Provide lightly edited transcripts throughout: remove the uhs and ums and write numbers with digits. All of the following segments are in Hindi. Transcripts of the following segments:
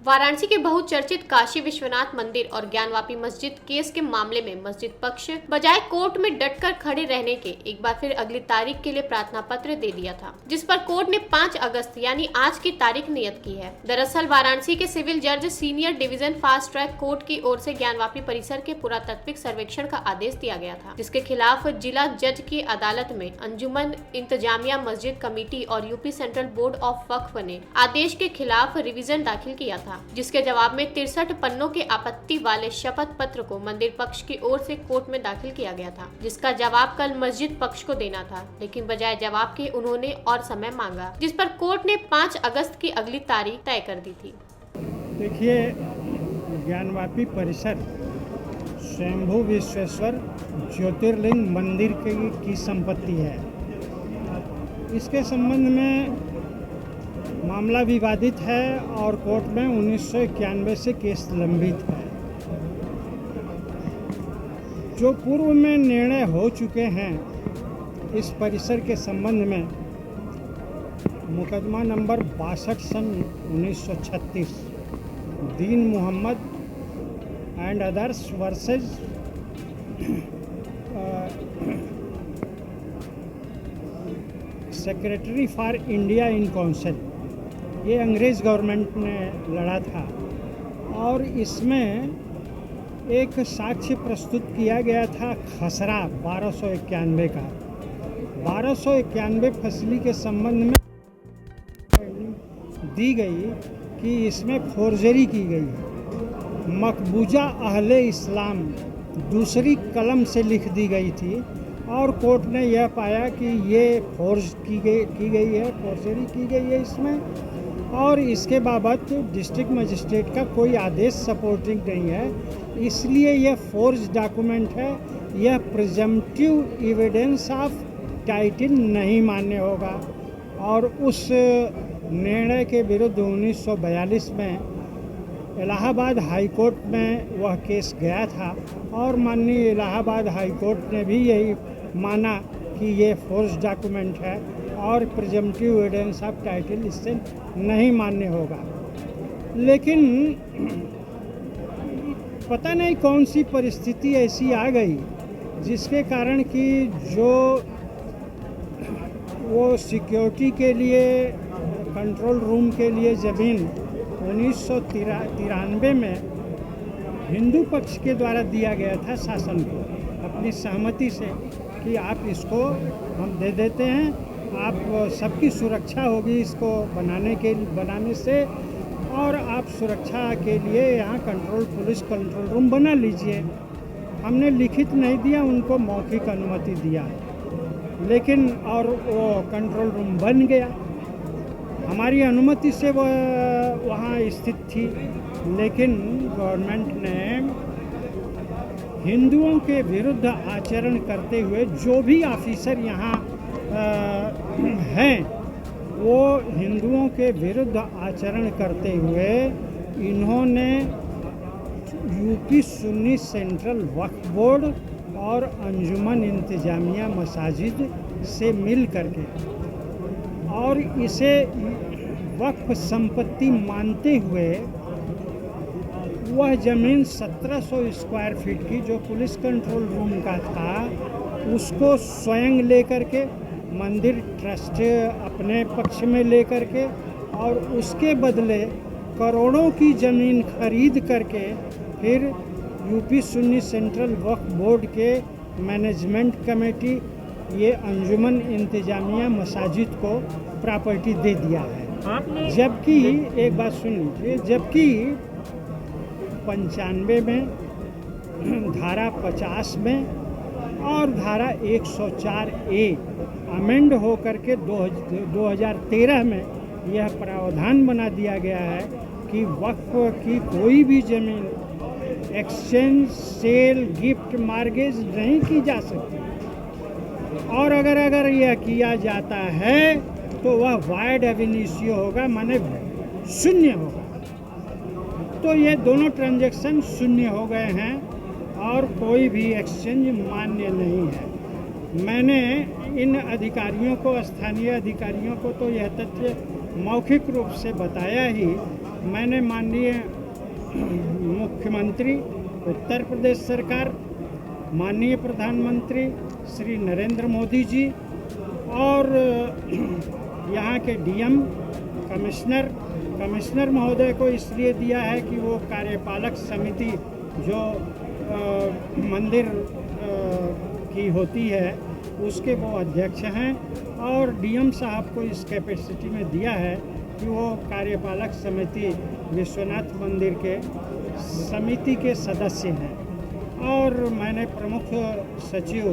वाराणसी के बहुचर्चित काशी विश्वनाथ मंदिर और ज्ञानवापी मस्जिद केस के मामले में मस्जिद पक्ष बजाय कोर्ट में डटकर खड़े रहने के एक बार फिर अगली तारीख के लिए प्रार्थना पत्र दे दिया था, जिस पर कोर्ट ने 5 अगस्त यानी आज की तारीख नियत की है। दरअसल वाराणसी के सिविल जज senior division fast track court की ओर से ज्ञानवापी परिसर के पुरातात्विक सर्वेक्षण का आदेश दिया गया था, जिसके खिलाफ जिला जज की अदालत में अंजुमन इंतजामिया मस्जिद कमेटी और यूपी सेंट्रल बोर्ड ऑफ वक्फ ने आदेश के खिलाफ रिवीजन दाखिल किया था, जिसके जवाब में 63 पन्नों के आपत्ति वाले शपथ पत्र को मंदिर पक्ष की ओर से कोर्ट में दाखिल किया गया था, जिसका जवाब कल मस्जिद पक्ष को देना था, लेकिन बजाय जवाब के उन्होंने और समय मांगा, जिस पर कोर्ट ने 5 अगस्त की अगली तारीख तय कर दी थी। देखिए, ज्ञानवापी परिसर स्वयंभू विश्वेश्वर ज्योतिर्लिंग मंदिर की संपत्ति है। इसके संबंध में मामला विवादित है और कोर्ट में 1991 से केस लंबित है। जो पूर्व में निर्णय हो चुके हैं इस परिसर के संबंध में, मुकदमा नंबर 62 सन 1936 Deen Mohammad and others versus secretary for India in council, ये अंग्रेज़ गवर्नमेंट ने लड़ा था और इसमें एक साक्ष्य प्रस्तुत किया गया था खसरा 1291 का। 1291 फसली के संबंध में दी गई कि इसमें फोर्जरी की गई है। मकबूजा अहले इस्लाम दूसरी कलम से लिख दी गई थी और कोर्ट ने यह पाया कि ये फोर्ज की गई है, फोर्जरी की गई है इसमें, और इसके बाबत डिस्ट्रिक्ट मजिस्ट्रेट का कोई आदेश सपोर्टिंग नहीं है, इसलिए यह फोर्ज डॉक्यूमेंट है। यह प्रिजम्पटिव एविडेंस ऑफ टाइटल नहीं मान्य होगा और उस निर्णय के विरुद्ध 1942 में इलाहाबाद हाई कोर्ट में वह केस गया था और माननीय इलाहाबाद हाई कोर्ट ने भी यही माना कि ये फोर्ज डॉक्यूमेंट है और प्रिजम्पटिव एविडेंस ऑफ टाइटल इससे नहीं मान्य होगा। लेकिन पता नहीं कौन सी परिस्थिति ऐसी आ गई जिसके कारण कि जो वो सिक्योरिटी के लिए कंट्रोल रूम के लिए ज़मीन 1993 में हिंदू पक्ष के द्वारा दिया गया था शासन को अपनी सहमति से कि आप इसको हम दे देते हैं, आप सबकी सुरक्षा होगी इसको बनाने से और आप सुरक्षा के लिए यहाँ पुलिस कंट्रोल रूम बना लीजिए। हमने लिखित नहीं दिया, उनको मौखिक अनुमति दिया, लेकिन और वो कंट्रोल रूम बन गया। हमारी अनुमति से वो वहाँ स्थित थी, लेकिन गवर्नमेंट ने हिंदुओं के विरुद्ध आचरण करते हुए जो भी ऑफिसर यहाँ हैं वो हिंदुओं के विरुद्ध आचरण करते हुए इन्होंने यूपी सुन्नी सेंट्रल वक्फ बोर्ड और अंजुमन इंतजामिया मसाजिद से मिल करके और इसे वक्फ संपत्ति मानते हुए वह ज़मीन 1700 स्क्वायर फीट की जो पुलिस कंट्रोल रूम का था उसको स्वयं लेकर के मंदिर ट्रस्ट अपने पक्ष में लेकर के और उसके बदले करोड़ों की ज़मीन खरीद करके फिर यूपी सुन्नी सेंट्रल वक्फ बोर्ड के मैनेजमेंट कमेटी ये अंजुमन इंतजामिया मसाजिद को प्रॉपर्टी दे दिया है। जबकि एक बात सुन लीजिए, जबकि 95 में, धारा 50 में और धारा 104A अमेंड हो करके 2013 में यह प्रावधान बना दिया गया है कि वक्फ की कोई भी ज़मीन एक्सचेंज, सेल, गिफ्ट, मार्गेज नहीं की जा सकती और अगर यह किया जाता है तो वह वाइड एविनिशियो होगा, माने शून्य होगा। तो ये दोनों ट्रांजैक्शन शून्य हो गए हैं और कोई भी एक्सचेंज मान्य नहीं है। मैंने इन अधिकारियों को, स्थानीय अधिकारियों को तो यह तथ्य मौखिक रूप से बताया ही मैंने माननीय मुख्यमंत्री उत्तर प्रदेश सरकार, माननीय प्रधानमंत्री श्री नरेंद्र मोदी जी और यहाँ के डीएम कमिश्नर महोदय को इसलिए दिया है कि वो कार्यपालक समिति जो मंदिर की होती है उसके वो अध्यक्ष हैं, और डीएम साहब को इस कैपेसिटी में दिया है कि वो कार्यपालक समिति विश्वनाथ मंदिर के समिति के सदस्य हैं। और मैंने प्रमुख सचिव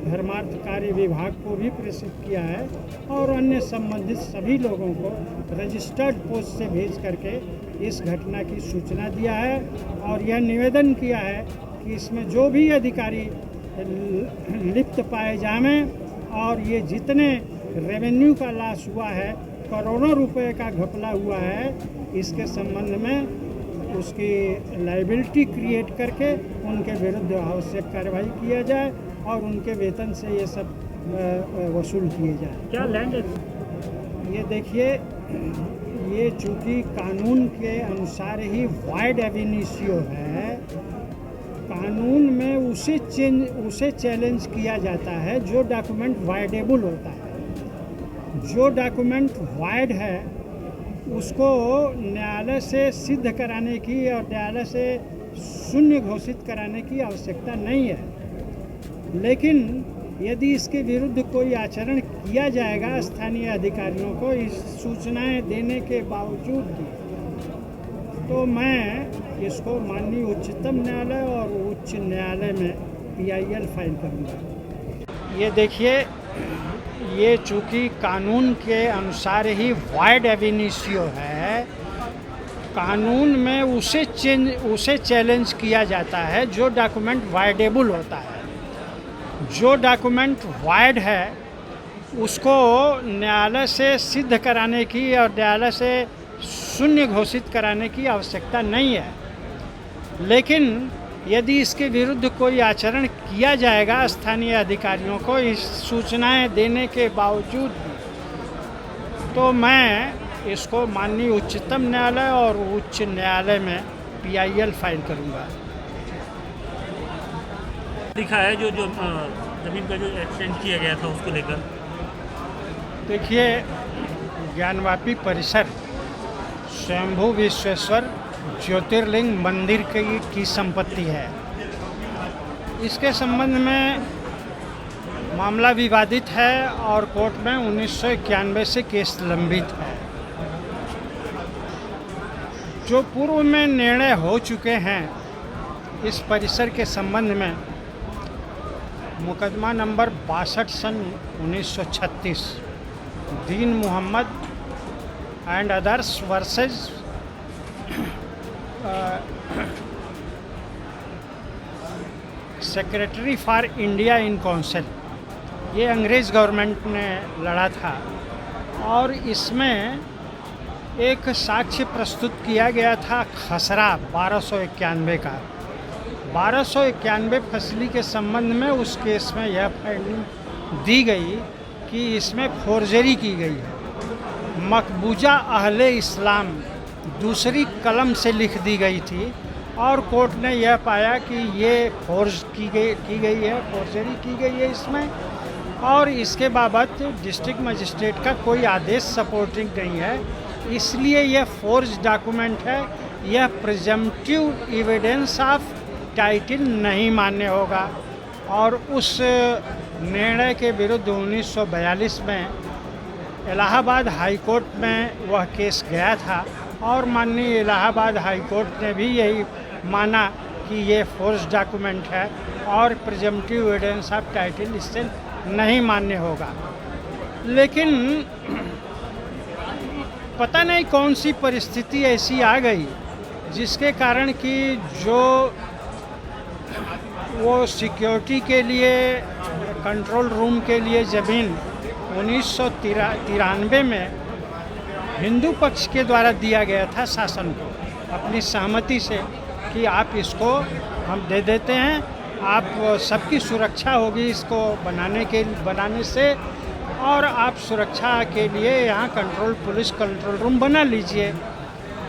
धर्मार्थ कार्य विभाग को भी प्रेषित किया है और अन्य संबंधित सभी लोगों को रजिस्टर्ड पोस्ट से भेज करके इस घटना की सूचना दिया है और यह निवेदन किया है कि इसमें जो भी अधिकारी लिप्त पाए जाएं और ये जितने रेवेन्यू का लॉस हुआ है, करोड़ों रुपए का घपला हुआ है, इसके संबंध में उसकी लायबिलिटी क्रिएट करके उनके विरुद्ध आवश्यक कार्रवाई किया जाए और उनके वेतन से ये सब वसूल किए जाए। क्या लैंड है? ये देखिए, ये चूँकि कानून के अनुसार ही वाइड एविनिशियो है, कानून में उसे चैलेंज किया जाता है जो डॉक्यूमेंट वाइडेबल होता है। जो डॉक्यूमेंट वाइड है उसको न्यायालय से सिद्ध कराने की और न्यायालय से शून्य घोषित कराने की आवश्यकता नहीं है। लेकिन यदि इसके विरुद्ध कोई आचरण किया जाएगा स्थानीय अधिकारियों को इस सूचनाएं देने के बावजूद भी, तो मैं इसको माननीय उच्चतम न्यायालय और उच्च न्यायालय में PIL फाइल करूँगा। ये देखिए, ये चूँकि कानून के अनुसार ही वाइड एविनिशियो है, कानून में उसे चैलेंज किया जाता है जो डॉक्यूमेंट वाइडेबल होता है। जो डॉक्यूमेंट वाइड है उसको न्यायालय से सिद्ध कराने की और न्यायालय से शून्य घोषित कराने की आवश्यकता नहीं है। लेकिन यदि इसके विरुद्ध कोई आचरण किया जाएगा स्थानीय अधिकारियों को इस सूचनाएं देने के बावजूद भी, तो मैं इसको माननीय उच्चतम न्यायालय और उच्च न्यायालय में PIL फाइल करूंगा। लिखा है जो जमीन का जो एक्सटेंड किया गया था उसको लेकर। देखिए, ज्ञानवापी परिसर स्वयंभू विश्वेश्वर ज्योतिर्लिंग मंदिर की संपत्ति है। इसके संबंध में मामला विवादित है और कोर्ट में 1991 से केस लंबित है। जो पूर्व में निर्णय हो चुके हैं इस परिसर के संबंध में, मुकदमा number 62/1936 Deen Mohammad and others versus secretary for India in council, ये अंग्रेज़ गवर्नमेंट ने लड़ा था और इसमें एक साक्ष्य प्रस्तुत किया गया था खसरा 1291 का। 1291 फसली के संबंध में उस केस में यह फाइंडिंग दी गई कि इसमें फोर्जरी की गई है। मकबूजा अहले इस्लाम दूसरी कलम से लिख दी गई थी और कोर्ट ने यह पाया कि ये फोर्ज की गई है, फोर्जरी की गई है इसमें, और इसके बाबत डिस्ट्रिक्ट मजिस्ट्रेट का कोई आदेश सपोर्टिंग नहीं है, इसलिए यह फोर्ज डॉक्यूमेंट है। यह प्रिजम्पटिव एविडेंस ऑफ टाइटल नहीं मान्य होगा। और उस निर्णय के विरुद्ध 1942 में इलाहाबाद हाई कोर्ट में वह केस गया था और माननीय इलाहाबाद हाई कोर्ट ने भी यही माना कि ये फोर्स डॉक्यूमेंट है और प्रिजम्पटिव एविडेंस ऑफ टाइटल इससे नहीं मान्य होगा। लेकिन पता नहीं कौन सी परिस्थिति ऐसी आ गई जिसके कारण कि जो वो सिक्योरिटी के लिए कंट्रोल रूम के लिए ज़मीन 1993 में हिंदू पक्ष के द्वारा दिया गया था शासन को अपनी सहमति से कि आप इसको हम दे देते हैं, आप सबकी सुरक्षा होगी इसको बनाने से, और आप सुरक्षा के लिए यहाँ पुलिस कंट्रोल रूम बना लीजिए।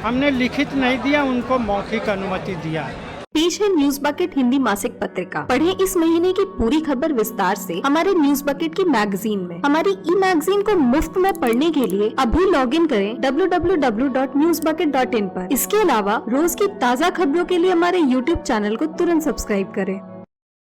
हमने लिखित नहीं दिया, उनको मौखिक अनुमति दिया है। पेश है न्यूज बकेट हिंदी मासिक पत्रिका। पढ़ें इस महीने की पूरी खबर विस्तार से हमारे न्यूज बकेट की मैगजीन में। हमारी ई मैगजीन को मुफ्त में पढ़ने के लिए अभी लॉगिन करें www.newsbucket.in पर। इसके अलावा रोज की ताज़ा खबरों के लिए हमारे YouTube चैनल को तुरंत सब्सक्राइब करें।